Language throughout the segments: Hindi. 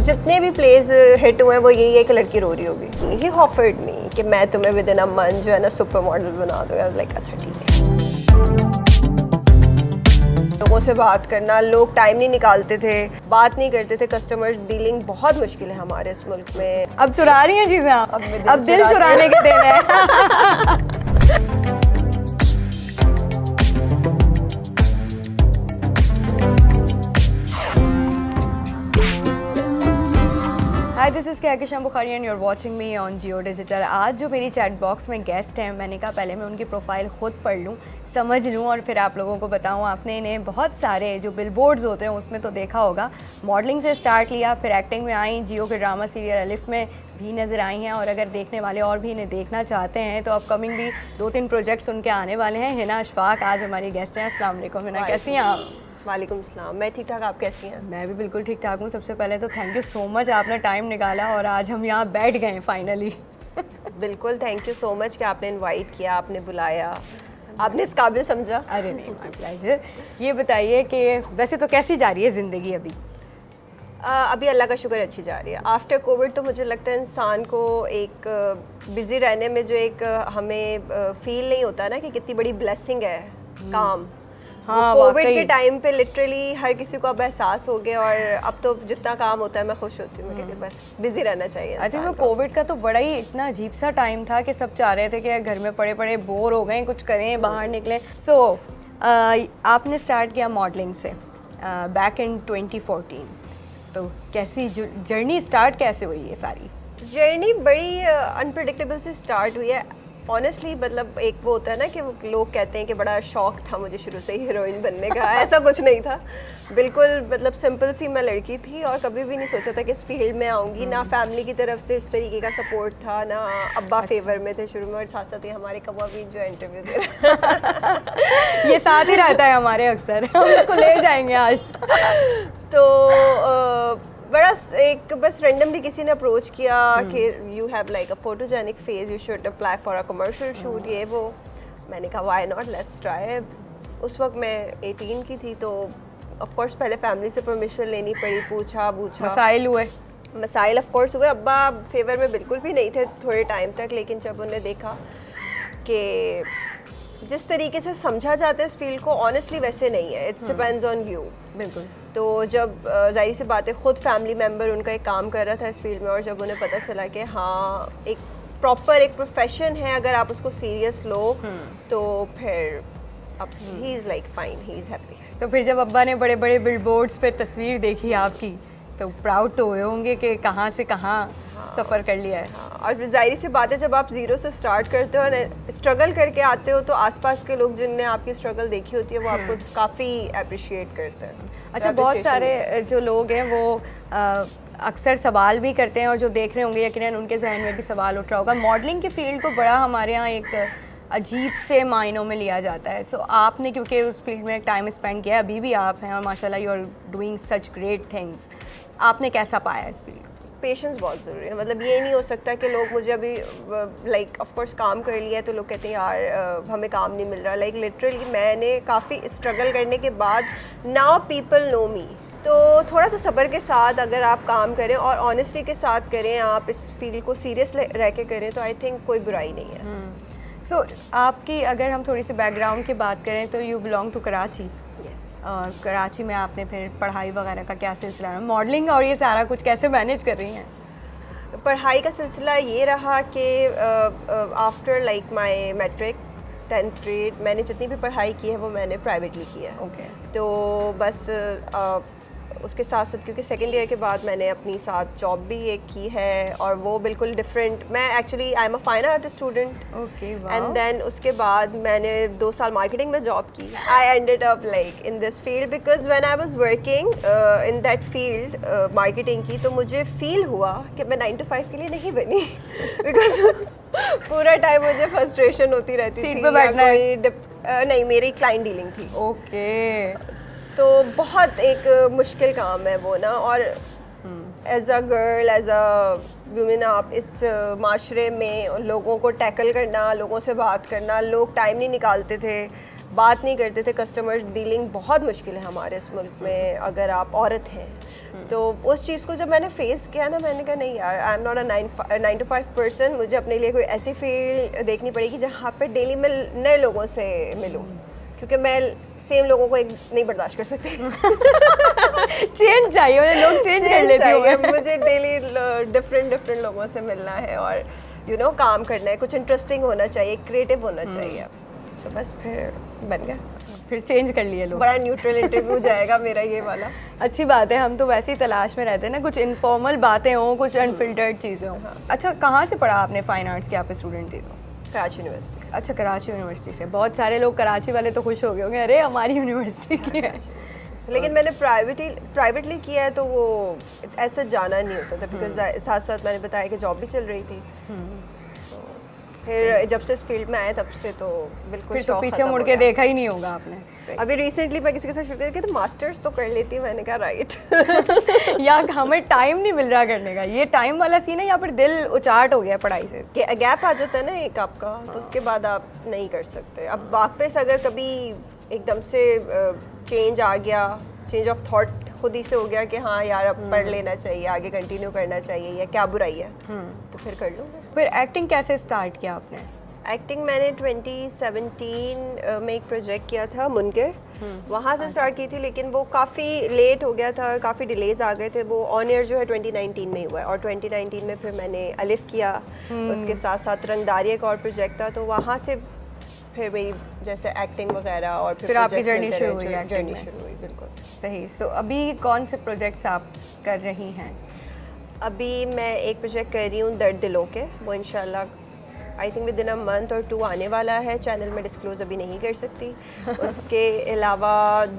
जितने भी प्लेज हिट हुए हैं वो यही है कि लड़की रो रही होगी। ही ऑफर्ड मी कि मैं तुम्हें विद इन अ मंथ जो है ना सुपर मॉडल बना दूंगा। लाइक अच्छा ठीक है। लोगों से बात करना, लोग टाइम नहीं निकालते थे, बात नहीं करते थे, कस्टमर डीलिंग बहुत मुश्किल है हमारे इस मुल्क में। अब चुरा रही हैं चीज़ें आप, अब दिल चुराने के दिन है। Hi, this is Kahkashan Bukhari and you're watching me on Jio digital. आज जो मेरी चैट बॉक्स में गेस्ट हैं, मैंने कहा पहले मैं उनकी प्रोफाइल ख़ुद पढ़ लूँ, समझ लूँ और फिर आप लोगों को बताऊँ। आपने इन्हें बहुत सारे जो बिलबोर्ड्स होते हैं उसमें तो देखा होगा। मॉडलिंग से स्टार्ट लिया, फिर एक्टिंग में आई, जियो के ड्रामा सीरियल अलिफ में भी नज़र आई हैं। और अगर देखने वाले और भी इन्हें देखना चाहते हैं तो अपकमिंग भी 2-3 प्रोजेक्ट्स उनके आने वाले हैं। हिना अशफाक आज हमारी गेस्ट हैं। अस्सलाम वालेकुम हिना, कैसी हैं आप? वालेकुम सलाम, मैं ठीक ठाक, आप कैसी हैं? मैं भी बिल्कुल ठीक ठाक हूँ। सबसे पहले तो थैंक यू सो मच, आपने टाइम निकाला और आज हम यहाँ बैठ गए फाइनली। बिल्कुल, थैंक यू सो मच कि आपने इनवाइट किया, आपने बुलाया, आपने इस काबिल समझा। अरे नहीं, माय प्लेजर। ये बताइए कि वैसे तो कैसी जा रही है ज़िंदगी अभी? अभी अल्लाह का शुक्र अच्छी जा रही है। आफ्टर कोविड तो मुझे लगता है इंसान को एक बिज़ी रहने में जो एक हमें फील नहीं होता ना कि कितनी बड़ी ब्लेसिंग है काम। हाँ, कोविड के टाइम पे लिटरली हर किसी को अब एहसास हो गया और अब तो जितना काम होता है मैं खुश होती हूँ। मैं कहती हूँ बस बिजी रहना चाहिए। आई थिंक वो कोविड का तो बड़ा ही इतना अजीब सा टाइम था कि सब चाह रहे थे कि घर में पड़े पड़े बोर हो गए, कुछ करें, बाहर निकलें। सो आपने स्टार्ट किया मॉडलिंग से बैक इन 2014, तो कैसी जर्नी स्टार्ट कैसे हुई? ये सारी जर्नी बड़ी अनप्रेडिक्टेबल से स्टार्ट हुई है ऑनेस्टली। मतलब एक वो होता है ना कि लोग कहते हैं कि बड़ा शौक था मुझे शुरू से ही हीरोइन बनने का। ऐसा कुछ नहीं था, बिल्कुल मतलब सिंपल सी मैं लड़की थी और कभी भी नहीं सोचा था कि इस फील्ड में आऊँगी। ना फैमिली की तरफ से इस तरीके का सपोर्ट था, ना अब्बा फेवर में थे शुरू में, और साथ साथ ही हमारे कब्बा भी जो इंटरव्यू दे रहा ये साथ ही रहता है हमारे अक्सर, हम उसको ले जाएंगे आज। तो बड़ा एक बस रेंडमली किसी ने अप्रोच किया कि you have like a photogenic face, you should apply for a commercial shoot, ये वो। मैंने कहा व्हाई नॉट, लेट्स ट्राई। उस वक्त मैं 18 की थी तो ऑफ कोर्स पहले फैमिली से परमिशन लेनी पड़ी, पूछा। मसाइल हुए? मसाइल ऑफ कोर्स हुए। अब्बा फेवर में बिल्कुल भी नहीं थे थोड़े टाइम तक, लेकिन जब उन्होंने देखा कि जिस तरीके से समझा जाता है इस फील्ड को ऑनेस्टली वैसे नहीं है, इट्स डिपेंड्स ऑन यू। बिल्कुल। तो जब जाहिर सी बात है खुद फैमिली मेम्बर उनका एक काम कर रहा था इस फील्ड में, और जब उन्हें पता चला कि हाँ एक प्रॉपर एक प्रोफेशन है, अगर आप उसको सीरियस लो तो फिर अब he is like fine, he is happy. तो फिर जब अब्बा ने बड़े बड़े बिलबोर्ड्स पे तस्वीर देखी आपकी तो प्राउड तो हुए होंगे कि कहाँ से कहाँ सफ़र कर लिया है। हाँ, और जाहिर सी बात है जब आप ज़ीरो से स्टार्ट करते हो और स्ट्रगल करके आते हो तो आसपास के लोग जिनने आपकी स्ट्रगल देखी होती है वो आपको काफ़ी अप्रिशिएट करते हैं। अच्छा, बहुत सारे जो लोग हैं वो अक्सर सवाल भी करते हैं और जो देख रहे होंगे यकीनन उनके जहन में भी सवाल उठ रहा होगा। मॉडलिंग के फील्ड को बड़ा हमारे यहाँ एक अजीब से मायनों में लिया जाता है। सो आपने क्योंकि उस फील्ड में टाइम स्पेंड किया है, अभी भी आप हैं और माशाल्लाह you are doing such great things, आपने कैसा पाया इस फील्ड? पेशेंस बहुत ज़रूरी है। मतलब ये नहीं हो सकता कि लोग मुझे अभी लाइक ऑफ कोर्स काम कर लिया है तो लोग कहते हैं यार हमें काम नहीं मिल रहा। लाइक लिटरली मैंने काफ़ी स्ट्रगल करने के बाद नाउ पीपल नो मी। तो थोड़ा सा सब्र के साथ अगर आप काम करें और ऑनेस्टी के साथ करें, आप इस फील्ड को सीरियस रह के करें तो आई थिंक कोई बुराई नहीं है। सो आपकी अगर हम थोड़ी सी बैकग्राउंड की बात करें तो यू बिलोंग टू कराची। और कराची में आपने फिर पढ़ाई वगैरह का क्या सिलसिला है? मॉडलिंग और ये सारा कुछ कैसे मैनेज कर रही हैं? पढ़ाई का सिलसिला ये रहा कि after like my matric 10th grade मैंने जितनी भी पढ़ाई की है वो मैंने प्राइवेटली की है। ओके। तो बस उसके साथ साथ क्योंकि सेकेंड ईयर के बाद मैंने अपनी साथ जॉब भी एक की है और वो बिल्कुल डिफरेंट। मैं actually I am a fine art student. Okay. And then उसके बाद मैंने 2 साल मार्केटिंग में जॉब की। I ended up like in this field because when I was working in that field marketing की, तो मुझे फील हुआ कि मैं 9 to 5 के लिए नहीं बनी बिकॉज पूरा टाइम मुझे फ्रस्ट्रेशन होती रहती थी। सीट पे बैठना है? नहीं, मेरी क्लाइंट डीलिंग थी। ओके। तो बहुत एक मुश्किल काम है वो ना। और as a girl, as a women, आप इस माशरे में लोगों को टैकल करना, लोगों से बात करना, लोग टाइम नहीं निकालते थे, बात नहीं करते थे। कस्टमर डीलिंग बहुत मुश्किल है हमारे इस मुल्क में अगर आप औरत हैं। तो उस चीज़ को जब मैंने फेस किया ना, मैंने कहा नहीं यार, I am not a 9 to 5 person. मुझे अपने लिए कोई ऐसी फील्ड देखनी पड़ेगी जहाँ पे डेली मैं नए लोगों से मिलूँ, क्योंकि मैं सेम लोगों को एक नहीं बर्दाश्त कर सकती। चेंज चाहिए, उन्हें लोग चेंज कर लेते चाहिए। होंगे। मुझे डेली डिफरेंट लोगों से मिलना है और काम करना है, कुछ इंटरेस्टिंग होना चाहिए, क्रिएटिव होना चाहिए। तो बस फिर बन गया, फिर चेंज कर लिए लोग। बड़ा न्यूट्रल इंटरव्यू जाएगा मेरा ये वाला। अच्छी बात है, हम तो वैसे ही तलाश में रहते हैं ना, कुछ इनफॉर्मल बातें हों, कुछ अनफिल्टर्ड चीज़ें हों। अच्छा, कहाँ से पढ़ा आपने फाइन आर्ट्स के? आप स्टूडेंट थी तो? कराची यूनिवर्सिटी। अच्छा, कराची यूनिवर्सिटी से। बहुत सारे लोग कराची वाले तो खुश हो गए होंगे, अरे हमारी यूनिवर्सिटी की है। लेकिन मैंने प्राइवेटली किया है, तो वो ऐसा जाना नहीं होता था, बिकॉज साथ साथ मैंने बताया कि जॉब भी चल रही थी। फिर जब से इस फील्ड में आए तब से तो बिल्कुल फिर तो पीछे मुड़ के देखा ही नहीं होगा आपने। अभी रिसेंटली मैं किसी के साथ शुरू तो मास्टर्स तो कर लेती हूँ, मैंने कहा राइट। या हमें टाइम नहीं मिल रहा करने का, ये टाइम वाला सीन है या फिर दिल उचाट हो गया पढ़ाई से? गैप आ जाता है ना एक आपका, तो उसके बाद आप नहीं कर सकते। अब वापस अगर कभी एकदम से चेंज आ गया, चेंज ऑफ थॉट खुद ही से हो गया कि हाँ यार अब पढ़ लेना चाहिए, आगे कंटिन्यू करना चाहिए, या क्या बुराई है, तो फिर कर लूँगा। फिर एक्टिंग कैसे स्टार्ट किया आपने? एक्टिंग मैंने 2017 में एक प्रोजेक्ट किया था, मुनकर, वहाँ से स्टार्ट की थी, लेकिन वो काफ़ी लेट हो गया था और काफ़ी डिलेज आ गए थे। वो ऑन एयर जो है 2019 में ही हुआ है, और 2019 में फिर मैंने अलिफ किया, उसके साथ साथ रंगदारी एक और प्रोजेक्ट था, तो वहाँ से फिर मेरी जैसे एक्टिंग वगैरह और फिर आपकी जर्नी शुरू हुई। जर्नी शुरू हुई, बिल्कुल सही। सो अभी कौन से प्रोजेक्ट्स आप कर रही हैं? अभी मैं एक प्रोजेक्ट कर रही हूँ दर्द दिलों के, वो इंशाल्लाह I think with in a month और 2 आने वाला है। चैनल में डिस्क्लोज अभी नहीं कर सकती। उसके अलावा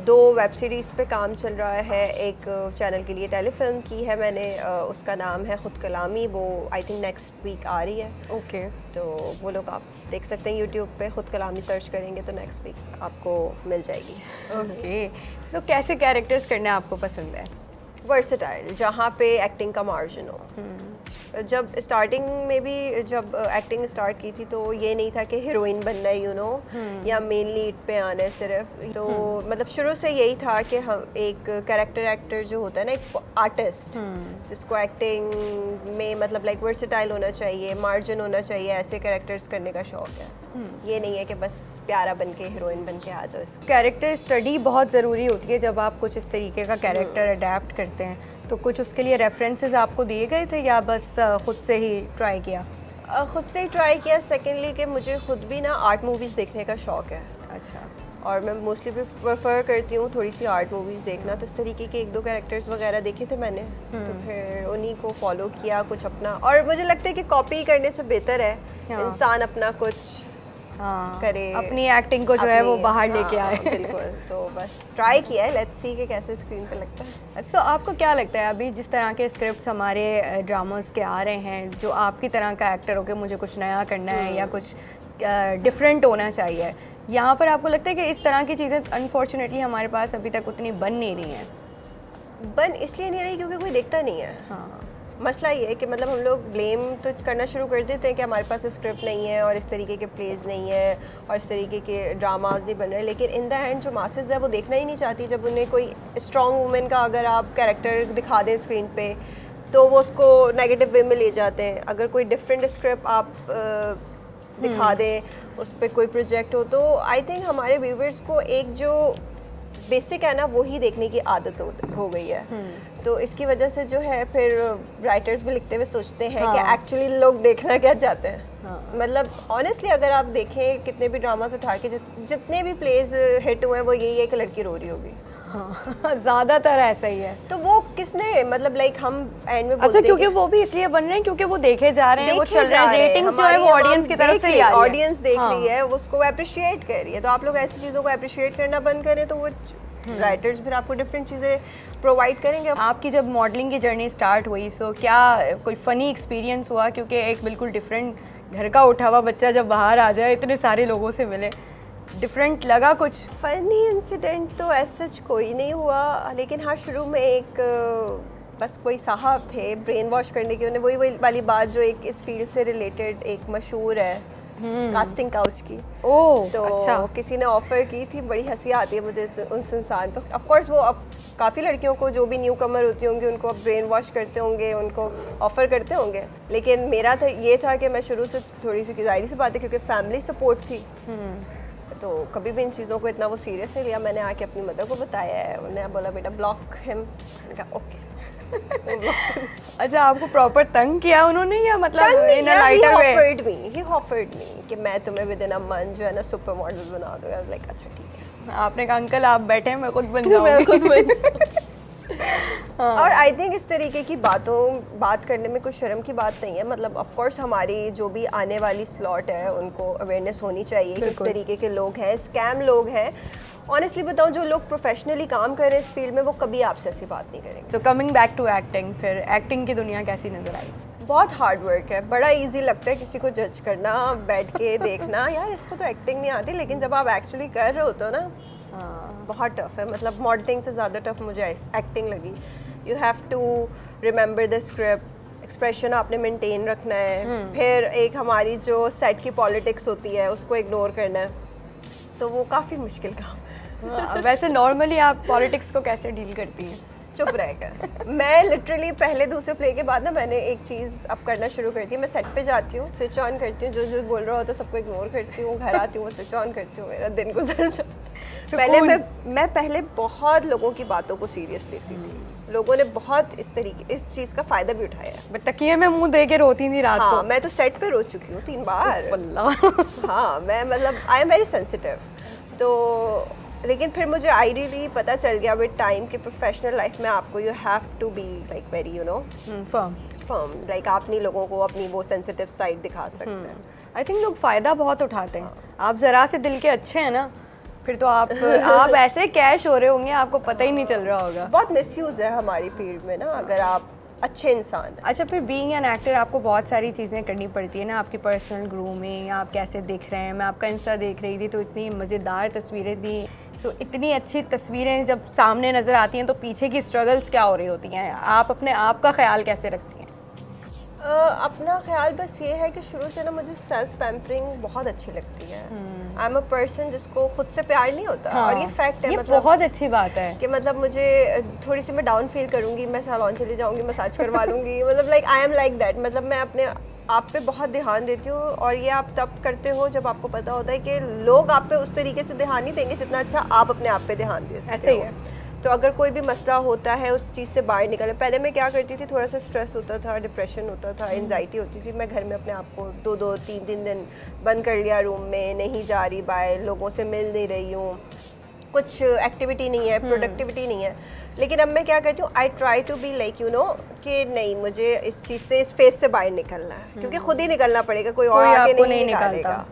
2 वेब सीरीज़ पे काम चल रहा है। एक चैनल के लिए टेलीफिल्म की है मैंने, उसका नाम है खुद कलामी, वो आई थिंक नेक्स्ट वीक आ रही है। ओके। तो वो लोग आप देख सकते हैं यूट्यूब पे, खुद कलामी सर्च करेंगे तो नेक्स्ट वीक आपको मिल जाएगी। ओके। सो कैसे कैरेक्टर्स करने आपको पसंद है? वर्सेटाइल, जहाँ पे एक्टिंग का मार्जिन हो। जब स्टार्टिंग में भी जब एक्टिंग स्टार्ट की थी तो ये नहीं था कि हीरोइन बनना है या मेन लीड पे आना है सिर्फ। तो मतलब शुरू से यही था कि हम एक कैरेक्टर एक्टर जो होता है ना, एक आर्टिस्ट जिसको एक्टिंग में मतलब लाइक वर्सेटाइल होना चाहिए, मार्जिन होना चाहिए, ऐसे कैरेक्टर्स करने का शौक है। ये नहीं है कि बस प्यारा बन के हीरोइन बन के आ जाओ। कैरेक्टर स्टडी बहुत ज़रूरी होती है जब आप कुछ इस तरीके का कैरेक्टर अडेप्ट करते हैं, तो कुछ उसके लिए रेफरेंसेस आपको दिए गए थे या बस खुद से ही ट्राई किया? खुद से ही ट्राई किया। सेकेंडली कि मुझे खुद भी ना आर्ट मूवीज़ देखने का शौक़ है। अच्छा। और मैं मोस्टली प्रेफर करती हूँ थोड़ी सी आर्ट मूवीज़ देखना, तो इस तरीके के 1-2 कैरेक्टर्स वगैरह देखे थे मैंने, तो फिर उन्हीं को फॉलो किया कुछ अपना। और मुझे लगता है कि कॉपी करने से बेहतर है इंसान अपना कुछ करे, अपनी एक्टिंग को जो है वो बाहर लेके आए। बिल्कुल। तो बस ट्राई किया है, लेट्स सी कि कैसे स्क्रीन पे लगता है। सो आपको क्या लगता है अभी जिस तरह के स्क्रिप्ट्स हमारे ड्रामास के आ रहे हैं, जो आपकी तरह का एक्टर हो के मुझे कुछ नया करना है या कुछ डिफरेंट होना चाहिए, यहाँ पर आपको लगता है कि इस तरह की चीज़ें अनफॉर्चुनेटली हमारे पास अभी तक उतनी बन नहीं रही हैं? बन इसलिए नहीं रही क्योंकि कोई देखता नहीं है। हाँ, मसला ये है कि मतलब हम लोग ब्लेम तो करना शुरू कर देते हैं कि हमारे पास स्क्रिप्ट नहीं है और इस तरीके के प्लेज नहीं है और इस तरीके के ड्रामाज नहीं बन रहे, लेकिन इन द एंड जो मासेस है वो देखना ही नहीं चाहती। जब उन्हें कोई स्ट्रॉन्ग वुमेन का अगर आप कैरेक्टर दिखा दें स्क्रीन पे तो वो उसको नेगेटिव वे में ले जाते हैं। अगर कोई डिफरेंट स्क्रिप्ट आप दिखा दें, उस पर कोई प्रोजेक्ट हो, तो आई थिंक हमारे व्यूवर्स को एक जो बेसिक है ना वो ही देखने की आदत हो गई है। तो इसकी वजह से जो है फिर राइटर्स भी लिखते हुए सोचते हैं कि एक्चुअली लोग देखना क्या चाहते हैं। मतलब ऑनेस्टली अगर आप देखें कितने भी ड्रामास उठा के जितने भी प्लेज हिट हुए हैं वो यही है कि लड़की रो रही होगी। ज़्यादातर ऐसा ही है। तो वो किसने मतलब लाइक हम एंड में अच्छा, क्योंकि वो भी इसलिए बन रहे हैं क्योंकि वो देखे जा रहे हैं, वो चल रहे हैं, रेटिंग्स जो है वो ऑडियंस की तरफ से ही आ रही है, ऑडियंस देख रही है, उसको अप्रिशिएट कर रही है। तो आप लोग ऐसी चीज़ों को अप्रिशिएट करना बंद करें तो वो राइटर्स फिर आपको डिफरेंट चीज़ें प्रोवाइड करेंगे। आपकी जब मॉडलिंग की जर्नी स्टार्ट हुई, सो क्या कोई फ़नी एक्सपीरियंस हुआ? क्योंकि एक बिल्कुल डिफरेंट घर का उठा हुआ बच्चा जब बाहर आ जाए, इतने सारे लोगों से मिले, डिफरेंट लगा कुछ? फ़नी इंसिडेंट तो ऐसा कोई नहीं हुआ, लेकिन हाँ शुरू में एक बस कोई साहब थे ब्रेन वॉश करने की, उन्हें वही वाली बात जो एक इस फील्ड से रिलेटेड एक मशहूर है कास्टिंग काउच की। ओह तो अच्छा। किसी ने ऑफर की थी, बड़ी हंसी आती है मुझे उस इंसान पर। ऑफ कोर्स वो अब काफ़ी लड़कियों को जो भी न्यू कमर होती होंगी उनको अब ब्रेन वॉश करते होंगे, उनको ऑफर करते होंगे, लेकिन मेरा तो ये था कि मैं शुरू से थोड़ी सी जाहिर सी बात है क्योंकि फैमिली सपोर्ट थी, तो कभी भी इन चीज़ों को इतना वो सीरियस नहीं लिया। मैंने आके अपनी मदर को बताया है, उन्हें बोला बेटा ब्लॉक हिम, कहा ओके। अच्छा, आपको प्रॉपर तंग किया उन्होंने या मतलब इन अ he lighter way? offered me कि मैं तुम्हें विद इन अ मंथ जो है ना सुपर मॉडल बना दूंगा। लाइक अच्छा ठीक है। आपने कहा अंकल आप बैठे हैं, मैं खुद बन मैं खुद जाऊंगी। हाँ। और आई थिंक इस तरीके की बात करने में कोई शर्म की बात नहीं है। मतलब ऑफ कोर्स हमारी जो भी आने वाली स्लॉट है उनको अवेयरनेस होनी चाहिए कि इस तरीके के लोग हैं, स्कैम लोग हैं। ऑनेस्टली बताऊं, जो लोग प्रोफेशनली काम कर रहे हैं इस फील्ड में वो कभी आपसे ऐसी बात नहीं करेंगे। So coming back to acting, फिर एक्टिंग की दुनिया कैसी नजर आई? बहुत हार्ड वर्क है, बड़ा इजी लगता है किसी को जज करना, बैठ के देखना यार इसको तो एक्टिंग नहीं आती, लेकिन जब आप एक्चुअली कर रहे होते हो ना बहुत टफ है। मतलब मॉडलिंग से ज़्यादा टफ मुझे एक्टिंग लगी। You have to remember the script, expression आपने मेंटेन रखना है, फिर एक हमारी जो सेट की पॉलिटिक्स होती है उसको इग्नोर करना है, तो वो काफ़ी मुश्किल काम है। वैसे नॉर्मली आप पॉलिटिक्स को कैसे डील करती हैं? चुप रहकर। मैं लिटरली पहले दूसरे प्ले के बाद ना मैंने एक चीज़ अब करना शुरू कर दी। मैं सेट पे जाती हूँ, स्विच ऑन करती हूँ, जो जो बोल रहा होता है सबको इग्नोर करती हूँ, घर आती हूँ वो स्विच ऑन करती हूँ, मेरा दिन गुजर जाता। पहले मैं पहले बहुत लोगों की बातों को सीरियस लेती थी। लोगों ने बहुत इस चीज़ का फ़ायदा भी उठाया है। तकिए में मुंह दे के रोती थी रात को? हाँ, मैं तो सेट पे रो चुकी हूँ 3 बार। हाँ, मैं मतलब आई एम वेरी सेंसिटिव। तो लेकिन फिर मुझे आइडियली पता चल गया विद टाइम कि प्रोफेशनल लाइफ में आपको you have to be like very you know firm. Like आप नहीं लोगों को अपनी वो सेंसिटिव साइड दिखा सकते हैं। आई थिंक लोग फ़ायदा बहुत उठाते हैं। आप ज़रा से दिल के अच्छे हैं ना, फिर तो आप ऐसे कैश हो रहे होंगे, आपको पता ही नहीं चल रहा होगा। बहुत मिसयूज़ है हमारी फील्ड में ना, अगर आप अच्छे इंसान हैं। अच्छा, फिर बीइंग एन एक्टर आपको बहुत सारी चीज़ें करनी पड़ती है ना, आपकी पर्सनल ग्रूमिंग, आप कैसे दिख रहे हैं। मैं आपका इंस्टा देख रही थी तो इतनी मज़ेदार तस्वीरें थी। सो इतनी अच्छी तस्वीरें जब सामने नज़र आती हैं तो पीछे की स्ट्रगल्स क्या हो रही होती हैं? आप अपने आप का ख्याल कैसे रखती हैं? अपना ख्याल बस ये है कि शुरू से ना मुझे सेल्फ पैम्परिंग बहुत अच्छी लगती है। आई एम अ पर्सन जिसको खुद से प्यार नहीं होता। हाँ, और ये फैक्ट है। ये मतलब बहुत अच्छी बात है कि मतलब मुझे थोड़ी सी मैं डाउन फील करूंगी, मैं सैलून चली जाऊंगी, मसाज करवा लूंगी। मतलब like I am like that. मतलब मैं अपने आप पे बहुत ध्यान देती हूँ, और ये आप तब करते हो जब आपको पता होता है कि लोग आप पे उस तरीके से ध्यान नहीं देंगे जितना अच्छा आप अपने आप पे ध्यान देते हो। ऐसे ही है। तो अगर कोई भी मसला होता है उस चीज़ से बाहर निकलना। पहले मैं क्या करती थी, थोड़ा सा स्ट्रेस होता था, डिप्रेशन होता था, एंजाइटी होती थी, मैं घर में अपने आप को 2-2, 3-3 दिन बंद कर लिया रूम में, नहीं जा रही बाहर, लोगों से मिल नहीं रही हूँ, कुछ एक्टिविटी नहीं है, प्रोडक्टिविटी नहीं है। लेकिन अब मैं क्या करती हूँ, I try to be like you know कि नहीं, मुझे इस चीज़ से, इस फेज से बाहर निकलना है, क्योंकि खुद ही निकलना पड़ेगा, कोई और आगे नहीं निकालेगा।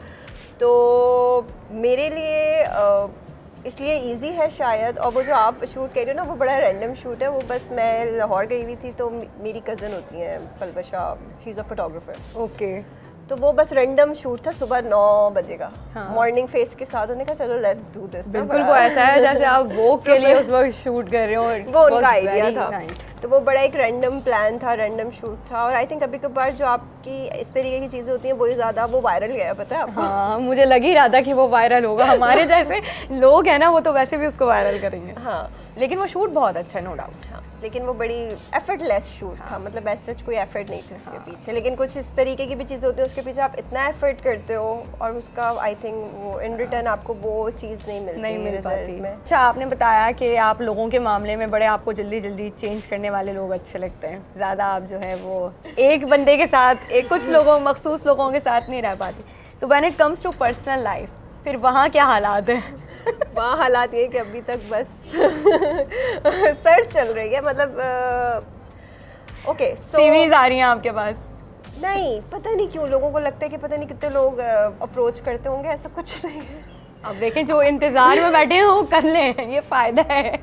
तो मेरे लिए इसलिए इजी है शायद। और वो जो आप शूट कर रहे हो ना, वो बड़ा रैंडम शूट है। वो बस मैं लाहौर गई हुई थी, तो मेरी कज़न होती हैं Palbasha, she is a photographer. Okay. तो वो बस रैंडम शूट था, सुबह 9 बजे का, मॉर्निंग फेस के साथ। उन्होंने कहा चलो लेट्स डू दिस। बिल्कुल वो ऐसा है जैसे आप वो के लिए उस वक्त शूट कर रहे हो। वो उनका आइडिया था। तो वो बड़ा एक रैंडम प्लान था, रैंडम शूट था। और आई थिंक कभी कभार जो आपकी इस तरीके की चीज़ें होती हैं वही ज़्यादा वो वायरल गया, पता है आपको? हाँ, मुझे लग ही रहा था कि वो वायरल होगा। हमारे जैसे लोग हैं ना, वो तो वैसे भी उसको वायरल करेंगे। हाँ, लेकिन वो शूट बहुत अच्छा है, नो डाउट। हाँ, लेकिन वो बड़ी एफर्टलेस शूट था। मतलब ऐसा कोई एफर्ट नहीं था उसके पीछे। लेकिन कुछ इस तरीके की भी चीज़ें होती हैं, उसके पीछे आप इतना एफर्ट करते हो और उसका आई थिंक वो इन रिटर्न आपको वो चीज़ नहीं मिल पाती में। अच्छा, आपने बताया कि आप लोगों के मामले में बड़े आपको जल्दी जल्दी चेंज करने वाले लोग अच्छे लगते हैं। ज़्यादा आप जो है वो एक बंदे के साथ, एक कुछ लोगों, मखसूस लोगों के साथ नहीं रह पाती। So when it comes to personal life, फिर वहाँ क्या हालात हैं? वहाँ हालात ये कि अभी तक बस सर्च चल रही है। मतलब ओके, सीवीज आ रही हैं आपके पास? नहीं, पता नहीं क्यों लोगों को लगता है कि पता नहीं कितने लोग अप्रोच करते होंगे, ऐसा कुछ नहीं है। अब देखें, जो इंतज़ार में बैठे हैं वो कर लें, ये फ़ायदा है।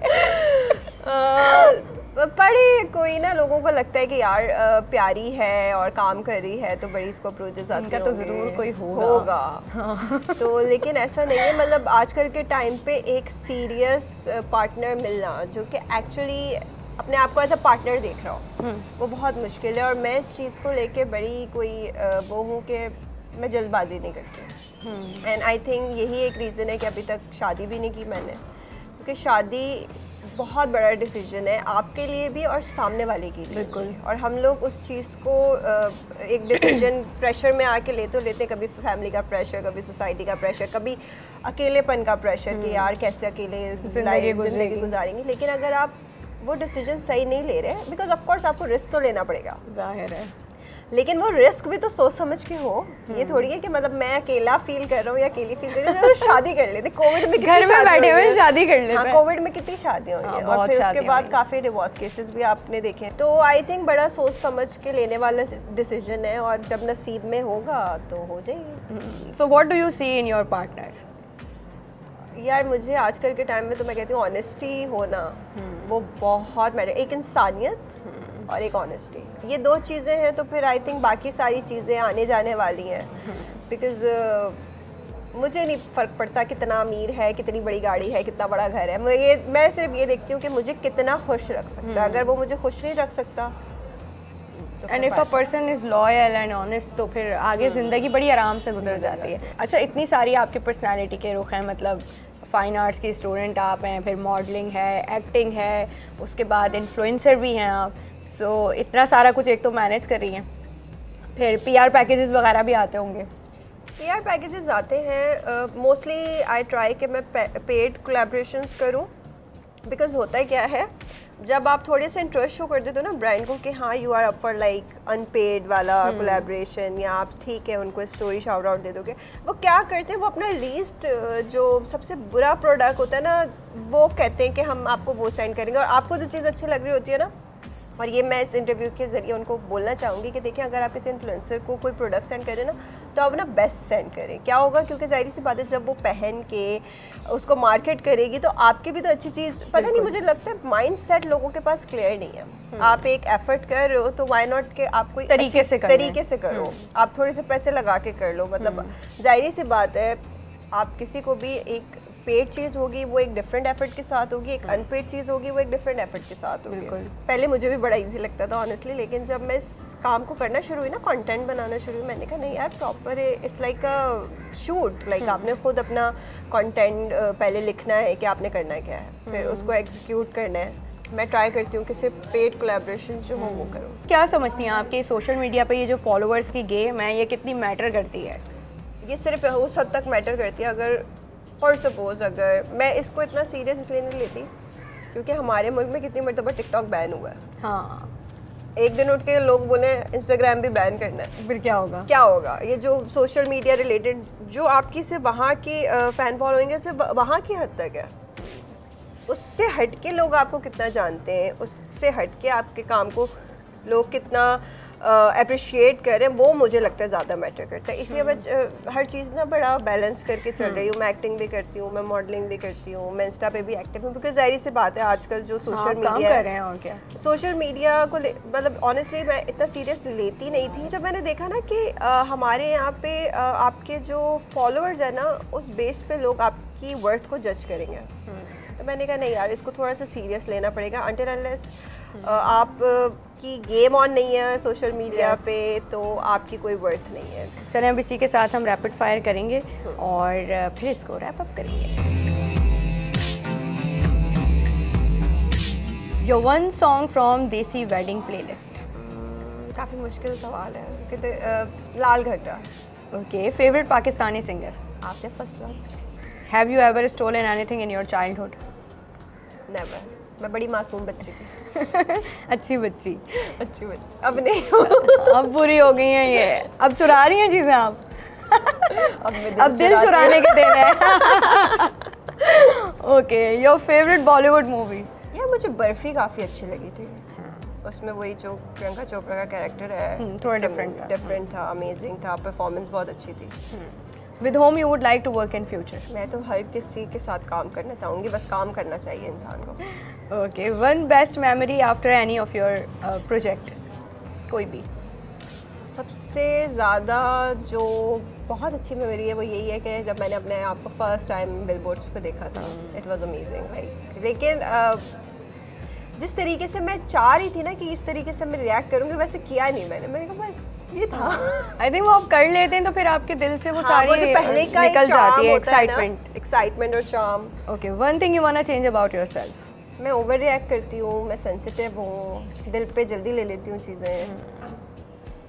पढ़े कोई ना, लोगों को लगता है कि यार प्यारी है और काम कर रही है तो बड़ी इसको अप्रोचेस आते होंगे, तो ज़रूर कोई होगा। हाँ। तो लेकिन ऐसा नहीं है। मतलब आजकल के टाइम पे एक सीरियस पार्टनर मिलना जो कि एक्चुअली अपने आप को एज अ पार्टनर देख रहा हो, वो बहुत मुश्किल है। और मैं इस चीज़ को लेके बड़ी कोई वो हूँ कि मैं जल्दबाजी नहीं करती। एंड आई थिंक यही एक रीज़न है कि अभी तक शादी भी नहीं की मैंने, क्योंकि शादी बहुत बड़ा डिसीजन है आपके लिए भी और सामने वाले के लिए। बिल्कुल। और हम लोग उस चीज़ को एक डिसीजन प्रेशर में आके लेते हैं, कभी फैमिली का प्रेशर, कभी सोसाइटी का प्रेशर, कभी अकेलेपन का प्रेशर कि यार कैसे अकेले ज़िंदगी गुजारेंगे। लेकिन अगर आप वो डिसीजन सही नहीं ले रहे, बिकॉज ऑफ कोर्स आपको रिस्क तो लेना पड़ेगा, जाहिर है, लेकिन वो रिस्क भी तो सोच समझ के हो। ये थोड़ी है कि मतलब मैं अकेला फील कर रहा हूँ या अकेली फील कर रही हूँ, तो शादी कर लेते। कोविड में घर में बैठे हुए शादी कर लेते हैं। कोविड में कितनी शादियाँ हुई हैं, और फिर उसके बाद काफ़ी डिवोर्स केसेस भी आपने देखे। तो आई थिंक बड़ा सोच समझ के लेने वाला डिसीजन है, और जब नसीब में होगा तो हो जाएगी। So what do you see in your partner? यार मुझे आजकल के टाइम में तो मैं कहती हूँ ऑनेस्टी होना वो बहुत मैटर, एक इंसानियत और एक ऑनेस्टी, ये दो चीज़ें हैं। तो फिर आई थिंक बाकी सारी चीज़ें आने जाने वाली हैं। बिकॉज मुझे नहीं फ़र्क पड़ता कितना अमीर है, कितनी बड़ी गाड़ी है, कितना बड़ा घर है। मैं सिर्फ ये देखती हूँ कि मुझे कितना खुश रख सकता है। अगर वो मुझे खुश नहीं रख सकता, and if a person is loyal and honest, तो फिर आगे ज़िंदगी बड़ी आराम से गुजर जाती है। अच्छा, इतनी सारी आपकी पर्सनालिटी के रुख हैं, मतलब फ़ाइन आर्ट्स की स्टूडेंट आप हैं, फिर मॉडलिंग है, एक्टिंग है, उसके बाद इन्फ्लुएंसर भी हैं आप। सो इतना सारा कुछ एक तो मैनेज कर रही हैं, फिर PR पैकेजेस वगैरह भी आते होंगे। PR पैकेजेस आते हैं, मोस्टली आई ट्राई कि मैं पेड कोलैबोरेशंस करूं। बिकॉज होता है क्या है, जब आप थोड़े से इंटरेस्ट शो कर देते हो ना ब्रांड को कि हाँ you are up for like unpaid वाला कोलैबोरेशन, या आप ठीक है उनको स्टोरी शाउट आउट दे दोगे, वो क्या करते हैं, वो अपना लीस्ट जो सबसे बुरा प्रोडक्ट होता है ना, वो कहते हैं कि हम आपको वो सेंड करेंगे। और आपको जो चीज़ अच्छी लग रही होती है ना, और ये मैं इस इंटरव्यू के ज़रिए उनको बोलना चाहूँगी कि देखिए अगर आप किसी इन्फ्लुएंसर को कोई प्रोडक्ट सेंड करें ना, तो आप ना बेस्ट सेंड करें। क्या होगा, क्योंकि जाहिर सी बात है जब वो पहन के उसको मार्केट करेगी तो आपकी भी तो अच्छी चीज़, पता नहीं, मुझे लगता है माइंड सेट लोगों के पास क्लियर नहीं है। आप एक एफर्ट कर रहे हो तो वाई नॉट के आप कोई तरीके से करो, आप थोड़े से पैसे लगा के कर लो। मतलब जाहिर सी बात है, आप किसी को भी एक पेड चीज़ होगी वो एक डिफरेंट एफर्ट के साथ होगी, एक अनपेड चीज़ होगी वो एक डिफरेंट एफर्ट के साथ होगी। पहले मुझे भी बड़ा इजी लगता था ऑनेस्टली, लेकिन जब मैं इस काम को करना शुरू हुई ना, कंटेंट बनाना शुरू हुई, मैंने कहा नहीं यार प्रॉपर है, it's like a shoot, like आपने खुद अपना कंटेंट पहले लिखना है कि आपने करना क्या है, फिर उसको एग्जीक्यूट करना है। मैं ट्राई करती हूँ कि सिर्फ पेड कोलैबोरेशन जो हो वो करूँ। क्या समझती हैं आपके सोशल मीडिया पे ये जो फॉलोअर्स की गेम है, ये कितनी मैटर करती है? ये सिर्फ उस हद तक मैटर करती है, अगर फॉर सपोज अगर मैं इसको इतना सीरियस इसलिए नहीं लेती क्योंकि हमारे मुल्क में कितनी मरतबा टिकटॉक बैन हुआ है। हाँ, एक दिन उठ के लोग बोले इंस्टाग्राम भी बैन करना है, फिर क्या होगा? क्या होगा? ये जो सोशल मीडिया रिलेटेड जो आपकी से वहाँ की फ़ैन फॉलोइंग है, सिर्फ वहाँ की हद तक है। उससे हट के लोग आपको कितना जानते हैं, उससे हट के आपके काम को लोग कितना अप्रिशिएट करें, वो मुझे लगता है ज़्यादा मैटर करता है। इसलिए मैं हर चीज़ ना बड़ा बैलेंस करके चल रही हूँ। मैं एक्टिंग भी करती हूँ, मैं मॉडलिंग भी करती हूँ, मैं इंस्टा पे भी एक्टिव हूँ, बिकॉज जाहिर सी बात है आजकल जो सोशल मीडिया कर रहे हैं, और क्या सोशल मीडिया को मतलब ऑनेस्टली मैं इतना सीरियस लेती नहीं थी। जब मैंने देखा ना कि हमारे यहाँ पे आपके जो फॉलोअर्स है ना, उस बेस पे लोग आपकी वर्थ को जज करेंगे, तो मैंने कहा नहीं यार इसको थोड़ा सा सीरियस लेना पड़ेगा। अनटिल अनलेस आप की गेम ऑन नहीं है सोशल मीडिया पे, तो आपकी कोई वर्थ नहीं है। चलें अब इसी के साथ हम रैपिड फायर करेंगे और फिर इसको रैप अप करेंगे। Your one song from desi wedding playlist. काफ़ी मुश्किल सवाल है कि Laal Ghagra. Okay, favourite Pakistani singer? Atif Aslam. Have you ever stolen anything in your childhood? Never. मैं बड़ी मासूम बच्ची थी। अच्छी बच्ची। अब नहीं अब बुरी हो गई हैं ये, अब चुरा रही हैं चीज़ें आप। अब दिल चुराने के दिन है। Okay, your favourite Bollywood movie? यार मुझे बर्फी काफ़ी अच्छी लगी थी। उसमें वही जो प्रियंका चोपड़ा का कैरेक्टर है थोड़ा डिफरेंट था, अमेजिंग था, परफॉर्मेंस बहुत अच्छी थी। With whom you would like to work in future? मैं तो हर किसी के साथ काम करना चाहूँगी, बस काम करना चाहिए इंसान को। Okay, one best memory after any of your project? कोई भी। सबसे ज़्यादा जो बहुत अच्छी मेमोरी है वो यही है कि जब मैंने अपने आप को फर्स्ट टाइम बिलबोर्ड्स पे देखा था, इट वाज अमेजिंग लाइक। लेकिन जिस तरीके से मैं चाह रही थी ना कि इस तरीके से मैं रिएक्ट करूँगी, वैसे किया नहीं मैंने कहा बस ये था। आई थिंक वो आप कर लेते हैं तो फिर आपके दिल से वो हाँ, वो सारी जो पहले का निकल जाती है एक्साइटमेंट, एक्साइटमेंट और charm. Okay, one thing you want change about yourself? मैं ओवर रिएक्ट करती हूँ, मैं सेंसिटिव हूँ, दिल पे जल्दी ले लेती हूँ चीज़ें,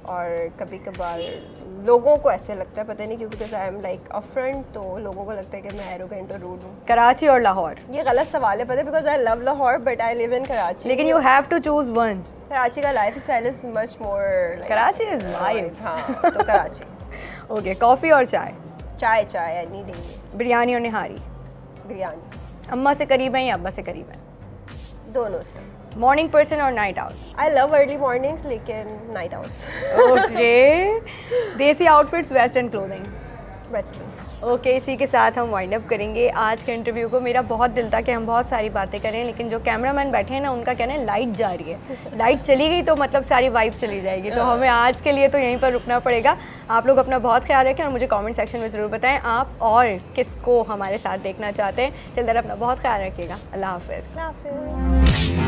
और कभी कभार लोगों को ऐसे लगता है, पता नहीं क्यों, because I am like upfront, तो लोगों को लगता है कि मैं एरोगेंट और रूड हूँ। कराची और लाहौर? ये गलत सवाल है, पता है, because I love Lahore but I live in Karachi. लेकिन you have to choose one. Karachi का life style is much more, Karachi is vibe. हाँ, तो कराची। ओके, कॉफ़ी और चाय? चाय, चाय एनी डे। बिरयानी और निहारी? बिरयानी। अम्मा से करीब है या अब्बा से करीब है? दोनों से। मॉर्निंग पर्सन और night out? I love early mornings लेकिन नाइट आउट्स। ओके, देसी outfits, western clothing? Western. Okay, इसी के साथ हम वाइंड अप करेंगे आज के इंटरव्यू को। मेरा बहुत दिल था कि हम बहुत सारी बातें करें, लेकिन जो कैमरामैन बैठे हैं ना, उनका कहना है लाइट जा रही है, लाइट चली गई तो मतलब सारी वाइब चली जाएगी, तो हमें आज के लिए तो यहीं पर रुकना पड़ेगा। आप लोग अपना बहुत ख्याल रखें और मुझे कमेंट सेक्शन में ज़रूर बताएं आप और किसको हमारे साथ देखना चाहते हैं। टिल देन अपना बहुत ख्याल रखिएगा। अल्लाह हाफिज़।